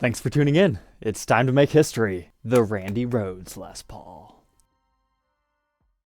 Thanks for tuning in. It's time to make history. The Randy Rhoads Les Paul.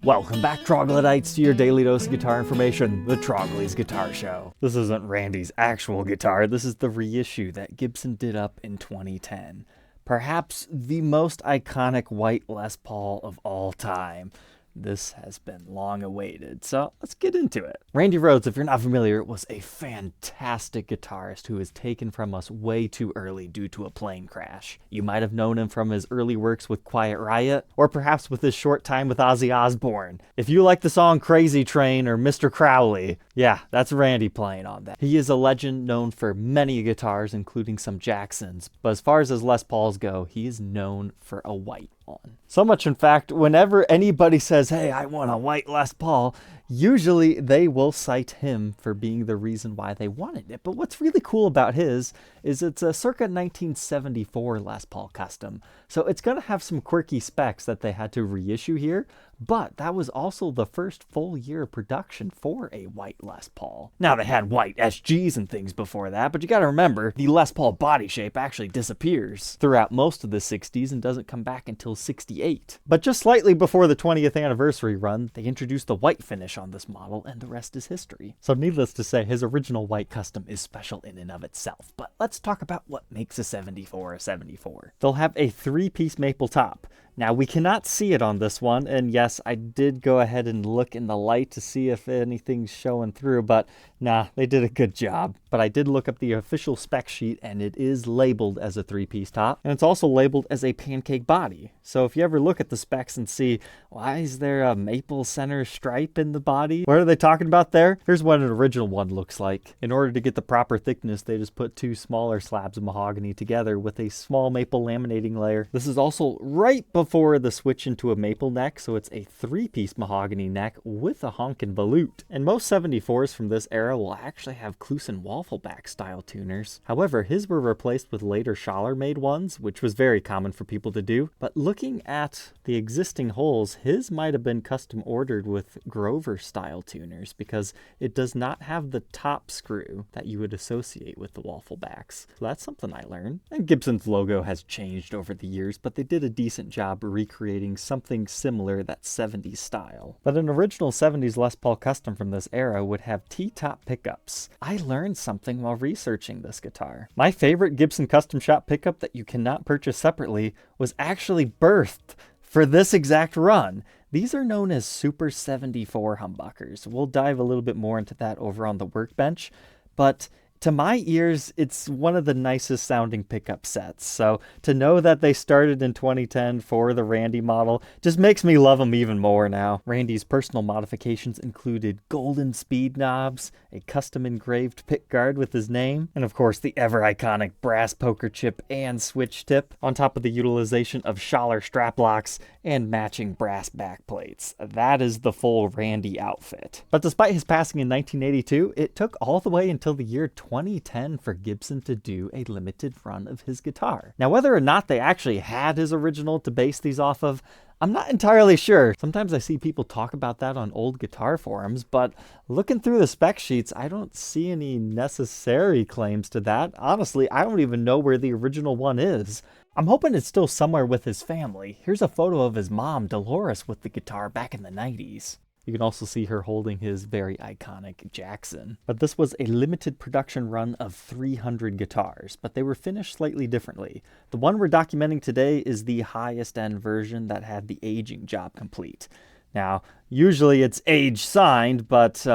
Welcome back, troglodytes, to your daily dose of guitar information, the Trogly's Guitar Show. This isn't Randy's actual guitar, this is the reissue that Gibson did up in 2010. Perhaps the most iconic white Les Paul of all time. This has been long awaited, so let's get into it. Randy Rhoads, if you're not familiar, was a fantastic guitarist who was taken from us way too early due to a plane crash. You might have known him from his early works with Quiet Riot, or perhaps with his short time with Ozzy Osbourne. If you like the song Crazy Train or Mr. Crowley, yeah, that's Randy playing on that. He is a legend known for many guitars, including some Jacksons, but as far as his Les Pauls go, he is known for a white one. So much, in fact, whenever anybody says, hey, I want a white Les Paul, usually they will cite him for being the reason why they wanted it. But what's really cool about his is it's a circa 1974 Les Paul custom. So it's going to have some quirky specs that they had to reissue here, but that was also the first full year of production for a white Les Paul. Now, they had white SGs and things before that, but you got to remember, the Les Paul body shape actually disappears throughout most of the 60s and doesn't come back until 68. But just slightly before the 20th anniversary run, they introduced the white finish on this model, and the rest is history. So needless to say, his original white custom is special in and of itself. But let's talk about what makes a 74 a 74. They'll have a 3-piece maple top. Now, we cannot see it on this one, and yes, I did go ahead and look in the light to see if anything's showing through, but nah, they did a good job. But I did look up the official spec sheet, and it is labeled as a 3-piece top, and it's also labeled as a pancake body. So if you ever look at the specs and see, why is there a maple center stripe in the body? What are they talking about there? Here's what an original one looks like. In order to get the proper thickness, they just put 2 smaller slabs of mahogany together with a small maple laminating layer. This is also right before the switch into a maple neck, so it's a 3-piece mahogany neck with a honkin' volute. And most 74s from this era will actually have Kluson waffleback style tuners. However, his were replaced with later Schaller made ones, which was very common for people to do. But looking at the existing holes, his might have been custom ordered with Grover style tuners because it does not have the top screw that you would associate with the wafflebacks. So that's something I learned. And Gibson's logo has changed over the years, but they did a decent job recreating something similar, that 70s style. But an original 70s Les Paul custom from this era would have T-top pickups. I learned something while researching this guitar. My favorite Gibson Custom Shop pickup that you cannot purchase separately was actually birthed for this exact run. These are known as Super 74 humbuckers. We'll dive a little bit more into that over on the Workbench, but to my ears, it's one of the nicest sounding pickup sets. So to know that they started in 2010 for the Randy model just makes me love them even more now. Randy's personal modifications included golden speed knobs, a custom engraved pick guard with his name, and of course the ever iconic brass poker chip and switch tip, on top of the utilization of Schaller strap locks and matching brass back plates. That is the full Randy outfit. But despite his passing in 1982, it took all the way until the year 2010 for Gibson to do a limited run of his guitar. Now, whether or not they actually had his original to base these off of, I'm not entirely sure. Sometimes I see people talk about that on old guitar forums, but looking through the spec sheets, I don't see any necessary claims to that. Honestly, I don't even know where the original one is. I'm hoping it's still somewhere with his family. Here's a photo of his mom, Dolores, with the guitar back in the 90s. You can also see her holding his very iconic Jackson. But this was a limited production run of 300 guitars, but they were finished slightly differently. The one we're documenting today is the highest end version that had the aging job complete. Now, usually it's age signed, but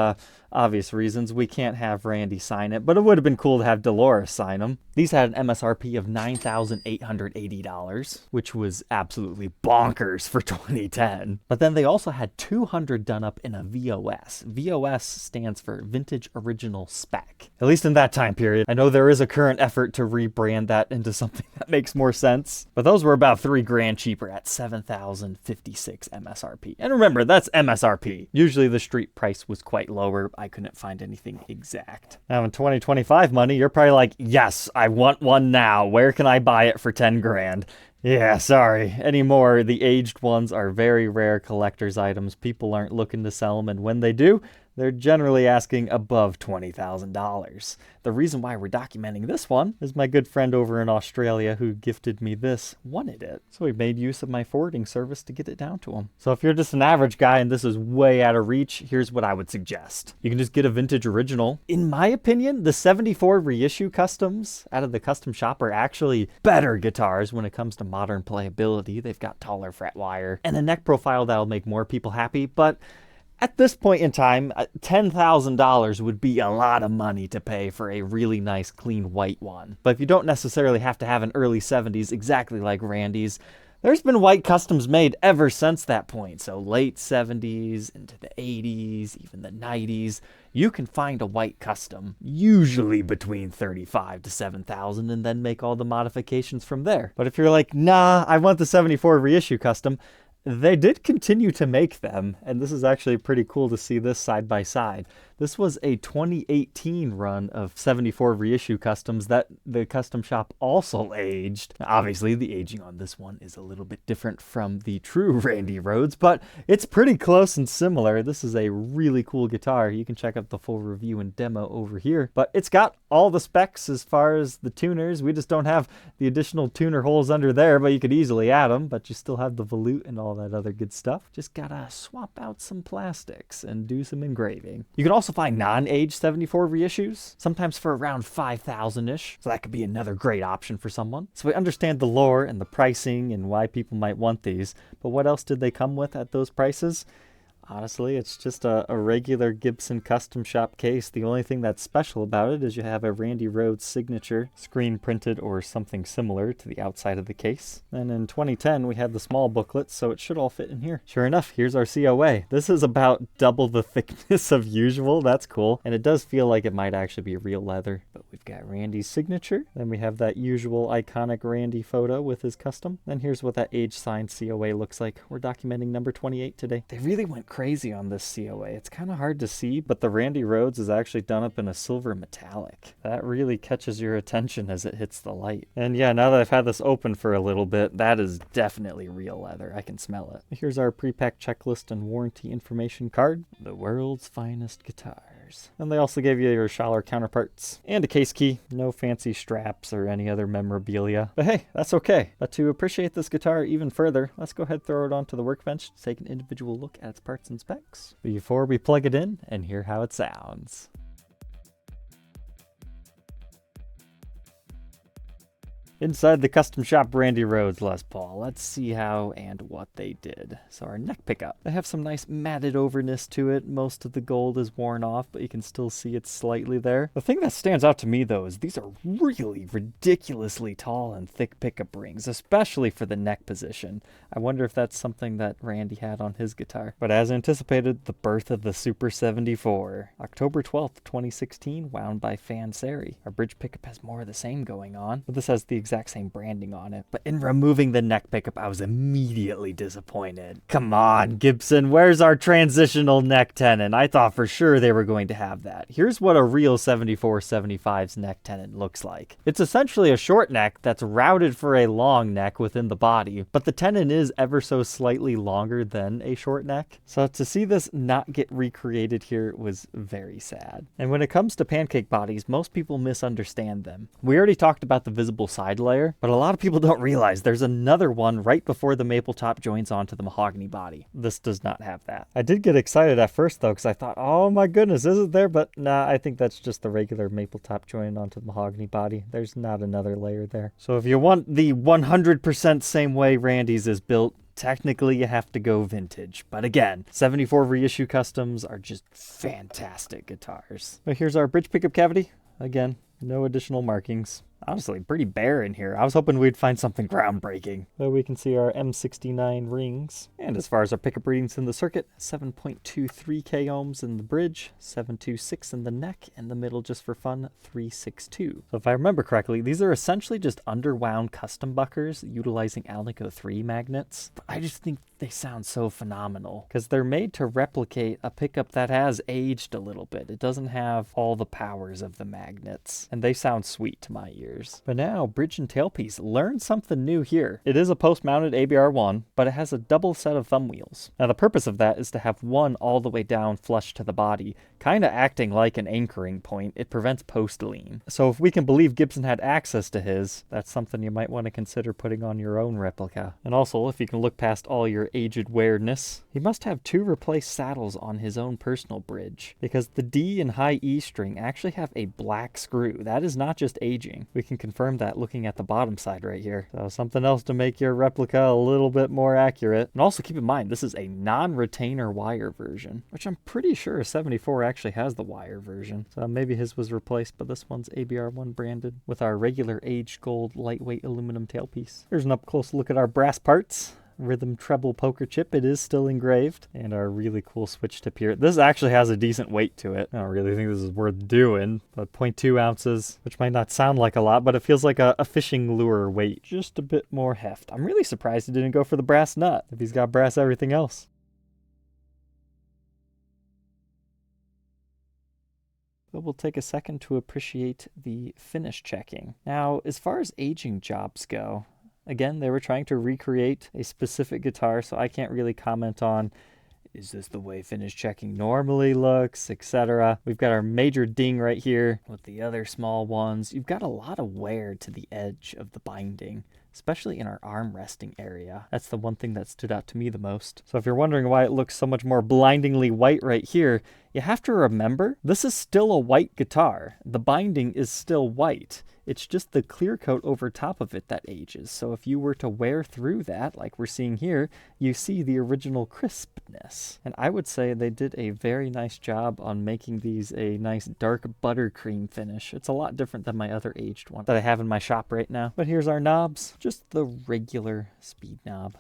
obvious reasons we can't have Randy sign it, but it would have been cool to have Dolores sign them. These had an MSRP of $9,880, which was absolutely bonkers for 2010. But then they also had 200 done up in a VOS. VOS stands for Vintage Original Spec, at least in that time period. I know there is a current effort to rebrand that into something that makes more sense, but those were about $3,000 cheaper at $7,056 MSRP. And remember, that's MSRP. Usually the street price was quite lower. I couldn't find anything exact. Now in 2025 money, you're probably like, yes, I want one now. Where can I buy it for 10 grand? Yeah, sorry. Anymore, the aged ones are very rare collector's items. People aren't looking to sell them, and when they do, they're generally asking above $20,000. The reason why we're documenting this one is my good friend over in Australia who gifted me this wanted it. So we made use of my forwarding service to get it down to him. So if you're just an average guy and this is way out of reach, here's what I would suggest. You can just get a vintage original. In my opinion, the 74 reissue customs out of the custom shop are actually better guitars when it comes to modern playability. They've got taller fret wire and a neck profile that'll make more people happy, but at this point in time, $10,000 would be a lot of money to pay for a really nice, clean white one. But if you don't necessarily have to have an early 70s exactly like Randy's, there's been white customs made ever since that point. So late 70s into the 80s, even the 90s, you can find a white custom, usually between $35,000 to $7,000, and then make all the modifications from there. But if you're like, nah, I want the 74 reissue custom, they did continue to make them, and this is actually pretty cool to see this side by side. This was a 2018 run of 74 reissue customs that the custom shop also aged. Now, obviously, the aging on this one is a little bit different from the true Randy Rhoads, but it's pretty close and similar. This is a really cool guitar. You can check out the full review and demo over here, but it's got all the specs as far as the tuners. We just don't have the additional tuner holes under there, but you could easily add them, but you still have the volute and all that other good stuff. Just gotta swap out some plastics and do some engraving. You can also find non-aged 74 reissues, sometimes for around $5,000-ish, so that could be another great option for someone. So we understand the lore and the pricing and why people might want these, but what else did they come with at those prices? Honestly, it's just a regular Gibson Custom Shop case. The only thing that's special about it is you have a Randy Rhoads signature, screen printed or something similar to the outside of the case. And in 2010, we had the small booklet, so it should all fit in here. Sure enough, here's our COA. This is about double the thickness of usual. That's cool. And it does feel like it might actually be real leather. But we've got Randy's signature. Then we have that usual iconic Randy photo with his custom. Then here's what that age signed COA looks like. We're documenting number 28 today. They really went crazy on this COA. It's kind of hard to see, but the Randy Rhoads is actually done up in a silver metallic. That really catches your attention as it hits the light. And yeah, now that I've had this open for a little bit, that is definitely real leather. I can smell it. Here's our pre-packed checklist and warranty information card. The world's finest guitars. And they also gave you your Schaller counterparts and a case key. No fancy straps or any other memorabilia. But hey, that's okay. But to appreciate this guitar even further, let's go ahead and throw it onto the workbench to take an individual look at its parts and specs before we plug it in and hear how it sounds. Inside the custom shop Randy Rhoads Les Paul, let's see how and what they did. So our neck pickup. They have some nice matted overness to it. Most of the gold is worn off, but you can still see it slightly there. The thing that stands out to me though is these are really ridiculously tall and thick pickup rings, especially for the neck position. I wonder if that's something that Randy had on his guitar. But as anticipated, the birth of the Super 74. October 12th, 2016, wound by Fanseri. Our bridge pickup has more of the same going on, but this has the exact same branding on it. But in removing the neck pickup, I was immediately disappointed. Come on, Gibson, where's our transitional neck tenon? I thought for sure they were going to have that. Here's what a real 74-75's neck tenon looks like. It's essentially a short neck that's routed for a long neck within the body, but the tenon is ever so slightly longer than a short neck. So to see this not get recreated here was very sad. And when it comes to pancake bodies, most people misunderstand them. We already talked about the visible side layer, but a lot of people don't realize there's another one right before the maple top joins onto the mahogany body. This does not have that. I did get excited at first though, because I thought, oh my goodness, is it there? But nah, I think that's just the regular maple top joint onto the mahogany body. There's not another layer there. So if you want the 100% same way Randy's is built, technically you have to go vintage. But again, 74 reissue customs are just fantastic guitars. But here's our bridge pickup cavity. Again, no additional markings. Honestly, pretty bare in here. I was hoping we'd find something groundbreaking. But we can see our M69 rings. And as far as our pickup readings in the circuit, 7.23k ohms in the bridge, 726 in the neck, and the middle just for fun, 362. So if I remember correctly, these are essentially just underwound custom buckers utilizing Alnico 3 magnets. But I just think they sound so phenomenal because they're made to replicate a pickup that has aged a little bit. It doesn't have all the powers of the magnets, and they sound sweet to my ears. years. But now, bridge and tailpiece, learn something new here. It is a post-mounted ABR1, but it has a double set of thumb wheels. Now the purpose of that is to have one all the way down flush to the body, kind of acting like an anchoring point. It prevents post lean. So if we can believe Gibson had access to his, that's something you might want to consider putting on your own replica. And also, if you can look past all your aged weirdness, he must have 2 replaced saddles on his own personal bridge, because the D and high E string actually have a black screw. That is not just aging. We can confirm that looking at the bottom side right here. So something else to make your replica a little bit more accurate. And also keep in mind, this is a non-retainer wire version, which I'm pretty sure 74 actually has the wire version. So maybe his was replaced, but this one's ABR1 branded with our regular aged gold lightweight aluminum tailpiece. Here's an up-close look at our brass parts. Rhythm treble poker chip, it is still engraved, and our really cool switch tip here. This actually has a decent weight to it. I don't really think this is worth doing, but 0.2 ounces, which might not sound like a lot, but it feels like a fishing lure weight. Just a bit more heft. I'm really surprised he didn't go for the brass nut if he's got brass everything else. But we'll take a second to appreciate the finish checking. Now, as far as aging jobs go, again, they were trying to recreate a specific guitar, so I can't really comment on, is this the way finish checking normally looks, etc. We've got our major ding right here with the other small ones. You've got a lot of wear to the edge of the binding, especially in our arm resting area. That's the one thing that stood out to me the most. So if you're wondering why it looks so much more blindingly white right here, you have to remember, this is still a white guitar. The binding is still white. It's just the clear coat over top of it that ages. So if you were to wear through that, like we're seeing here, you see the original crispness. And I would say they did a very nice job on making these a nice dark buttercream finish. It's a lot different than my other aged one that I have in my shop right now. But here's our knobs, just the regular speed knob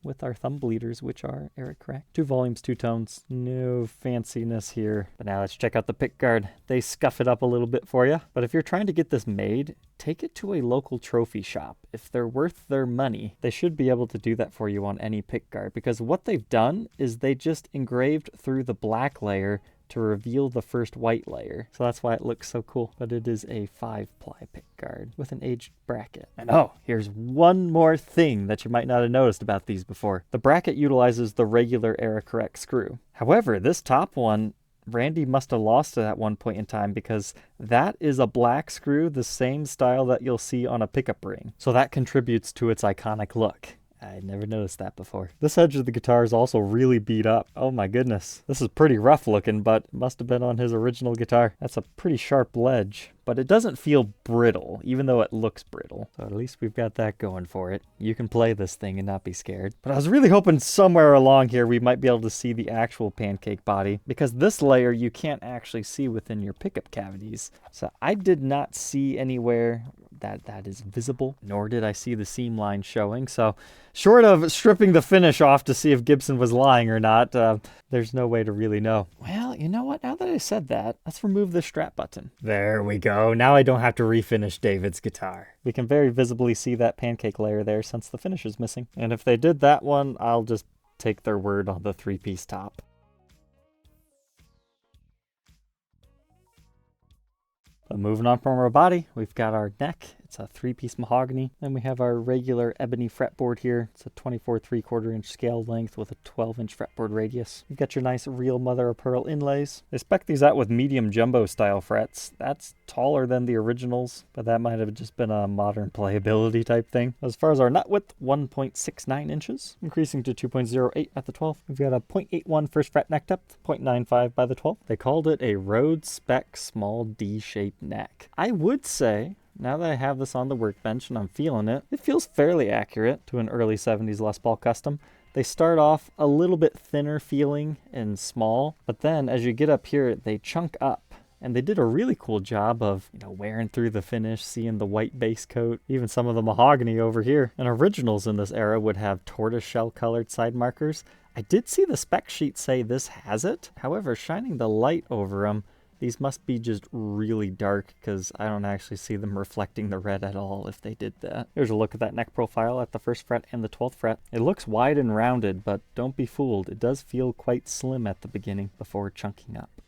with our thumb bleeders, which are Eric correct. 2 volumes, 2 tones, no fanciness here. But now let's check out the pick guard. They scuff it up a little bit for you. But if you're trying to get this made, take it to a local trophy shop. If they're worth their money, they should be able to do that for you on any pick guard, because what they've done is they just engraved through the black layer to reveal the first white layer. So that's why it looks so cool. But it is a 5-ply pick guard with an aged bracket. And oh, here's one more thing that you might not have noticed about these before. The bracket utilizes the regular era correct screw. However, this top one, Randy must have lost it at one point in time, because that is a black screw, the same style that you'll see on a pickup ring. So that contributes to its iconic look. I never noticed that before. This edge of the guitar is also really beat up. Oh my goodness. This is pretty rough looking, but it must have been on his original guitar. That's a pretty sharp ledge, but it doesn't feel brittle, even though it looks brittle. So at least we've got that going for it. You can play this thing and not be scared. But I was really hoping somewhere along here we might be able to see the actual pancake body, because this layer you can't actually see within your pickup cavities. So I did not see anywhere that is visible, nor did I see the seam line showing. So short of stripping the finish off to see if Gibson was lying or not, there's no way to really know. Well, you know what? Now that I said that, let's remove the strap button. There we go. Now I don't have to refinish David's guitar. We can very visibly see that pancake layer there since the finish is missing. And if they did that one, I'll just take their word on the 3-piece top. But moving on from our body, we've got our neck. It's a 3-piece mahogany. Then we have our regular ebony fretboard here. It's a 24 3/4-inch scale length with a 12-inch fretboard radius. You've got your nice real mother of pearl inlays. They spec these out with medium jumbo style frets. That's taller than the originals, but that might have just been a modern playability type thing. As far as our nut width, 1.69 inches, increasing to 2.08 at the 12th. We've got a 0.81 first fret neck depth, 0.95 by the 12th. They called it a Rhoades spec small D-shaped neck. I would say, now that I have this on the workbench and I'm feeling it, it feels fairly accurate to an early 70s Les Paul Custom. They start off a little bit thinner feeling and small, but then as you get up here, they chunk up. And they did a really cool job of, wearing through the finish, seeing the white base coat, even some of the mahogany over here. And originals in this era would have tortoiseshell colored side markers. I did see the spec sheet say this has it. However, shining the light over them, these must be just really dark, because I don't actually see them reflecting the red at all if they did that. Here's a look at that neck profile at the 1st fret and the 12th fret. It looks wide and rounded, but don't be fooled. It does feel quite slim at the beginning before chunking up.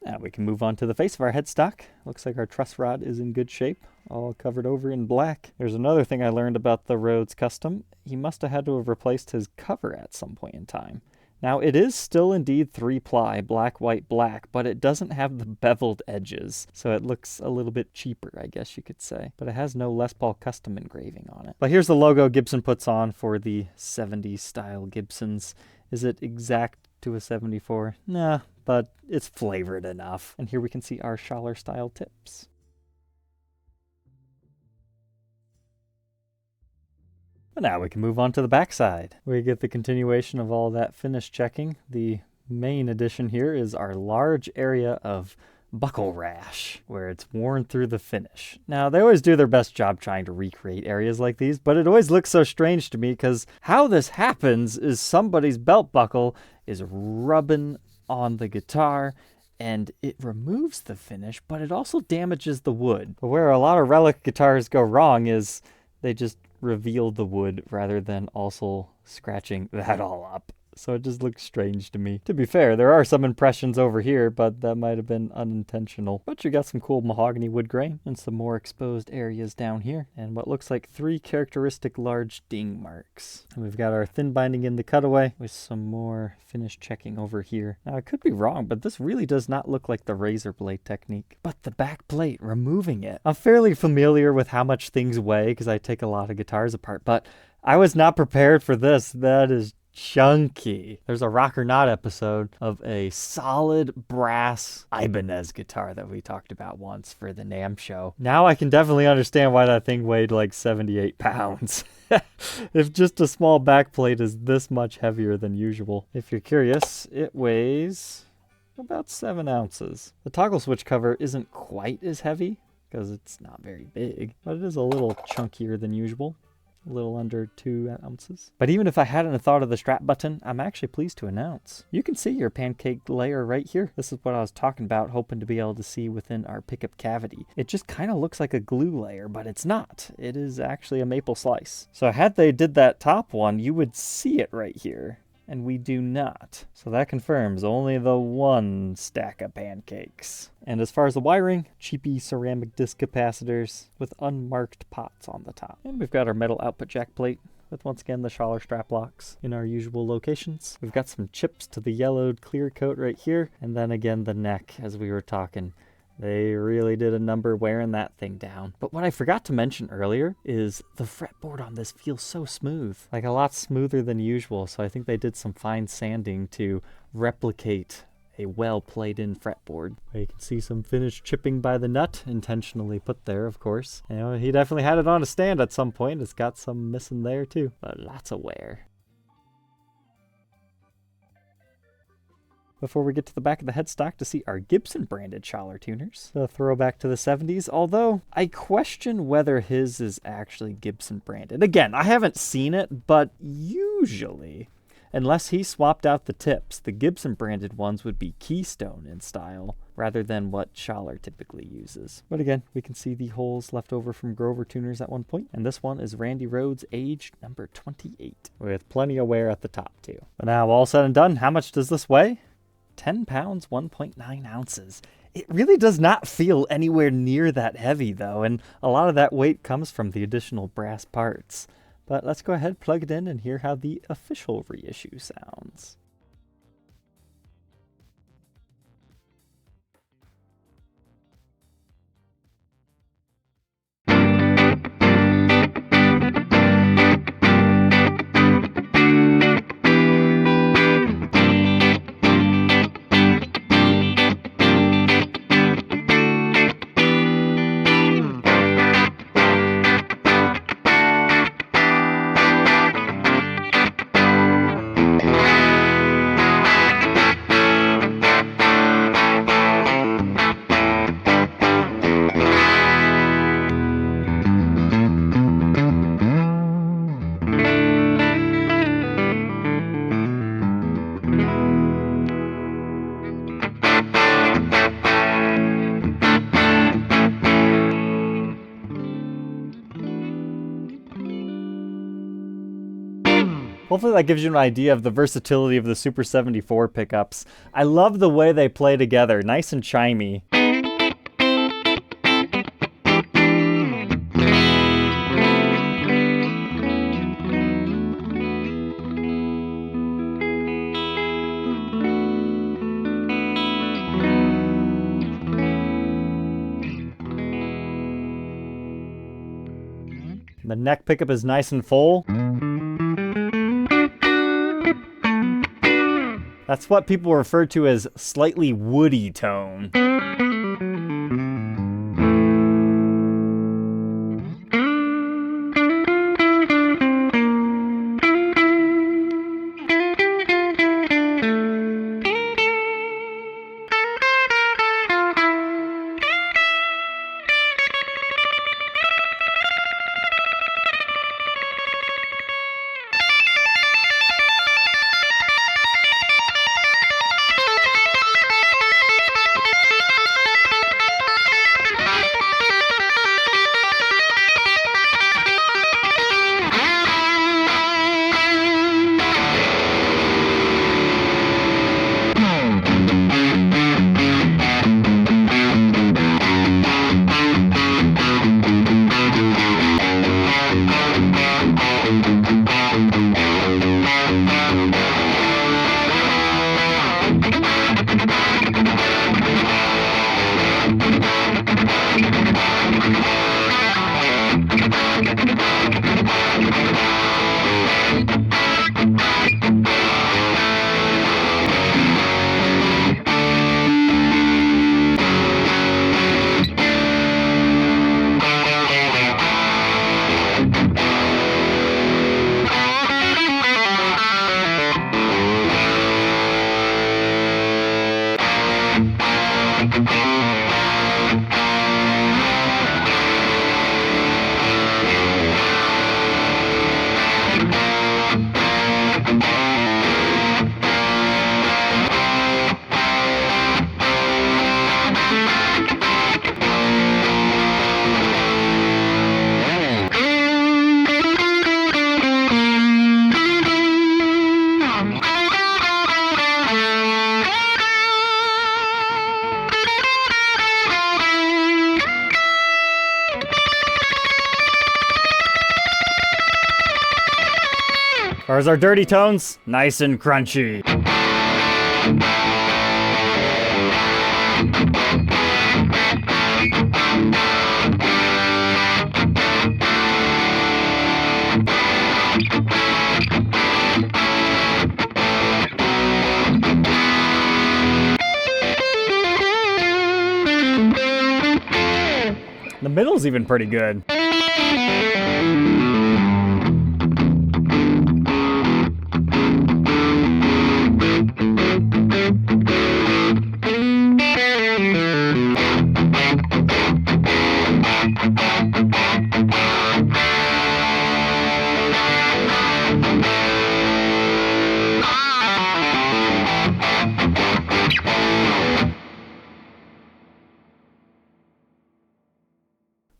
Now we can move on to the face of our headstock. Looks like our truss rod is in good shape, all covered over in black. There's another thing I learned about the Rhoades Custom. He must have had to have replaced his cover at some point in time. Now it is still indeed 3-ply, black, white, black, but it doesn't have the beveled edges, so it looks a little bit cheaper, I guess you could say. But it has no Les Paul custom engraving on it. But here's the logo Gibson puts on for the 70s style Gibsons. Is it exact to a 74? Nah, but it's flavored enough. And here we can see our Schaller style tips. But now we can move on to the backside. We get the continuation of all that finish checking. The main addition here is our large area of buckle rash, where it's worn through the finish. Now, they always do their best job trying to recreate areas like these, but it always looks so strange to me because how this happens is somebody's belt buckle is rubbing on the guitar and it removes the finish, but it also damages the wood. But where a lot of relic guitars go wrong is they just reveal the wood rather than also scratching that all up. So it just looks strange to me. To be fair, there are some impressions over here, but that might have been unintentional. But you got some cool mahogany wood grain and some more exposed areas down here, and what looks like 3 characteristic large ding marks. And we've got our thin binding in the cutaway with some more finish checking over here. Now I could be wrong, but this really does not look like the razor blade technique. But the back plate, removing it. I'm fairly familiar with how much things weigh because I take a lot of guitars apart, but I was not prepared for this. That is chunky. There's a Rock or Not episode of a solid brass Ibanez guitar that we talked about once for the NAMM show. Now I can definitely understand why that thing weighed like 78 pounds. If just a small back plate is this much heavier than usual. If you're curious, it weighs about 7 ounces. The toggle switch cover isn't quite as heavy because it's not very big, but it is a little chunkier than usual. A little under 2 ounces. But even if I hadn't thought of the strap button, I'm actually pleased to announce you can see your pancake layer right here. This is what I was talking about, hoping to be able to see within our pickup cavity. It just kind of looks like a glue layer, but it's not. It is actually a maple slice. So had they did that top one, you would see it right here. And we do not. So that confirms only the one stack of pancakes. And as far as the wiring, cheapy ceramic disc capacitors with unmarked pots on the top. And we've got our metal output jack plate with once again the Schaller strap locks in our usual locations. We've got some chips to the yellowed clear coat right here. And then again the neck, as we were talking. They really did a number wearing that thing down. But what I forgot to mention earlier is the fretboard on this feels so smooth. Like a lot smoother than usual, so I think they did some fine sanding to replicate a well played in fretboard. You can see some finished chipping by the nut, intentionally put there, of course. You know, he definitely had it on a stand at some point. It's got some missing there too, but lots of wear. Before we get to the back of the headstock to see our Gibson branded Schaller tuners. A throwback to the 70s, although I question whether his is actually Gibson branded. Again, I haven't seen it, but usually, unless he swapped out the tips, the Gibson branded ones would be Keystone in style, rather than what Schaller typically uses. But again, we can see the holes left over from Grover tuners at one point, and this one is Randy Rhoads aged number 28, with plenty of wear at the top too. But now all said and done, how much does this weigh? 10 pounds, 1.9 ounces. It really does not feel anywhere near that heavy though, and a lot of that weight comes from the additional brass parts. But let's go ahead, plug it in, and hear how the official reissue sounds. Hopefully that gives you an idea of the versatility of the Super 74 pickups. I love the way they play together, nice and chimey. The neck pickup is nice and full. That's what people refer to as slightly woody tone. Where's our dirty tones? Nice and crunchy. The middle's even pretty good.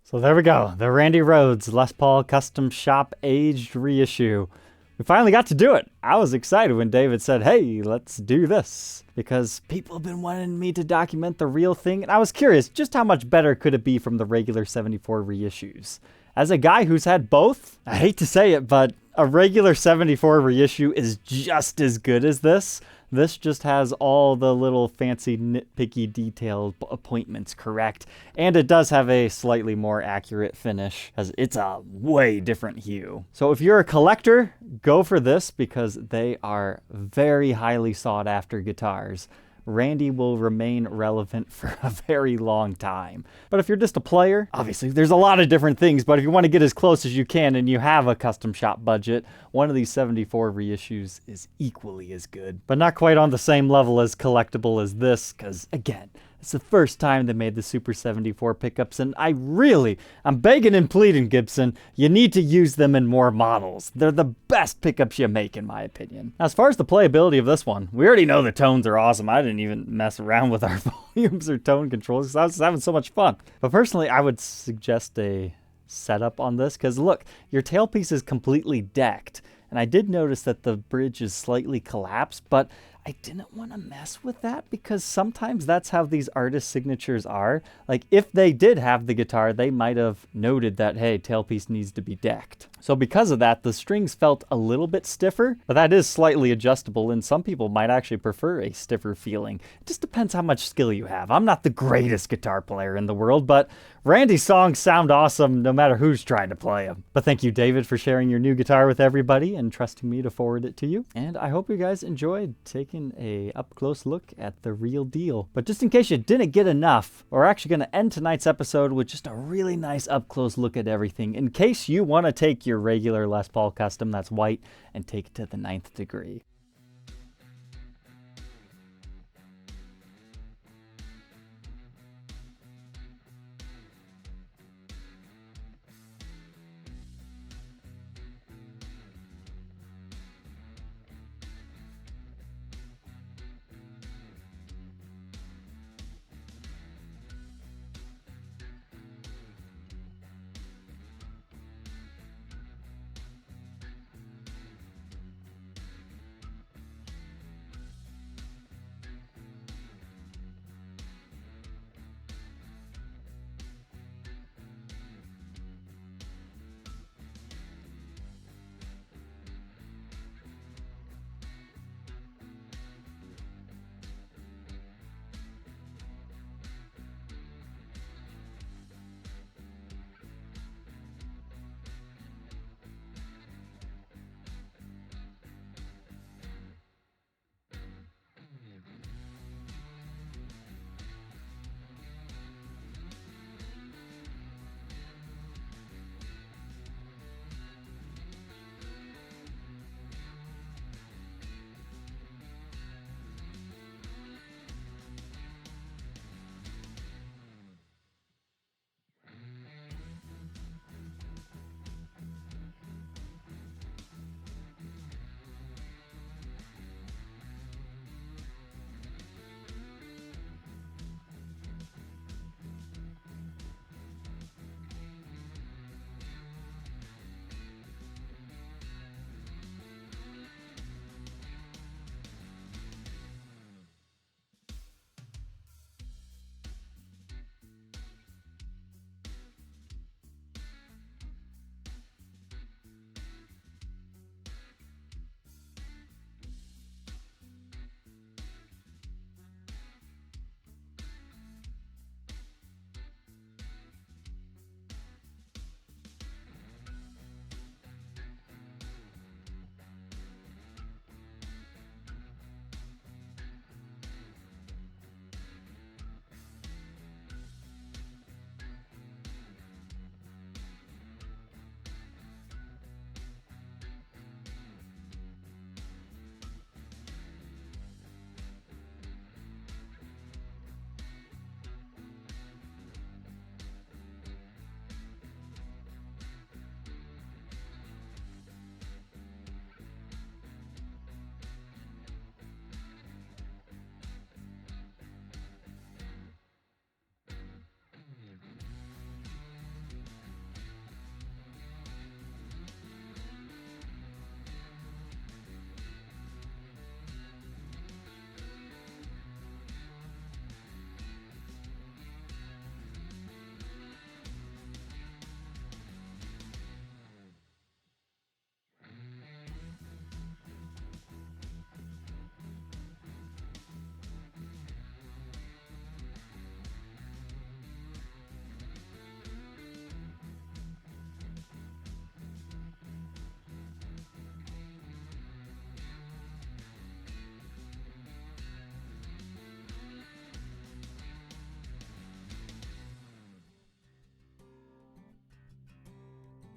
So there we go, the Randy Rhoads Les Paul Custom Shop Aged reissue. We finally got to do it. I was excited when David said, hey, let's do this. Because people have been wanting me to document the real thing, and I was curious, just how much better could it be from the regular 74 reissues? As a guy who's had both, I hate to say it, but a regular 74 reissue is just as good as this. This just has all the little fancy nitpicky detailed appointments correct, and it does have a slightly more accurate finish, as it's a way different hue. So if you're a collector, go for this because they are very highly sought after guitars. Randy will remain relevant for a very long time. But if you're just a player, obviously there's a lot of different things, but if you want to get as close as you can and you have a custom shop budget, one of these 74 reissues is equally as good. But not quite on the same level as collectible as this, because again, it's the first time they made the Super 74 pickups, and I'm begging and pleading, Gibson, you need to use them in more models. They're the best pickups you make, in my opinion. Now, as far as the playability of this one, we already know the tones are awesome. I didn't even mess around with our volumes or tone controls because I was having so much fun. But personally, I would suggest a setup on this, because look, your tailpiece is completely decked. and I did notice that the bridge is slightly collapsed, but I didn't want to mess with that because sometimes that's how these artist signatures are. Like if they did have the guitar, they might have noted that, hey, tailpiece needs to be decked. So because of that, the strings felt a little bit stiffer, but that is slightly adjustable, and some people might actually prefer a stiffer feeling. It just depends how much skill you have. I'm not the greatest guitar player in the world, but Randy's songs sound awesome no matter who's trying to play them. But thank you, David, for sharing your new guitar with everybody and trusting me to forward it to you. And I hope you guys enjoyed taking a up-close look at the real deal. But just in case you didn't get enough, we're actually going to end tonight's episode with just a really nice up-close look at everything in case you want to take your regular Les Paul Custom that's white and take it to the 9th degree.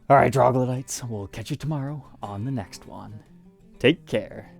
All right, Troglodytes, we'll catch you tomorrow on the next one. Take care.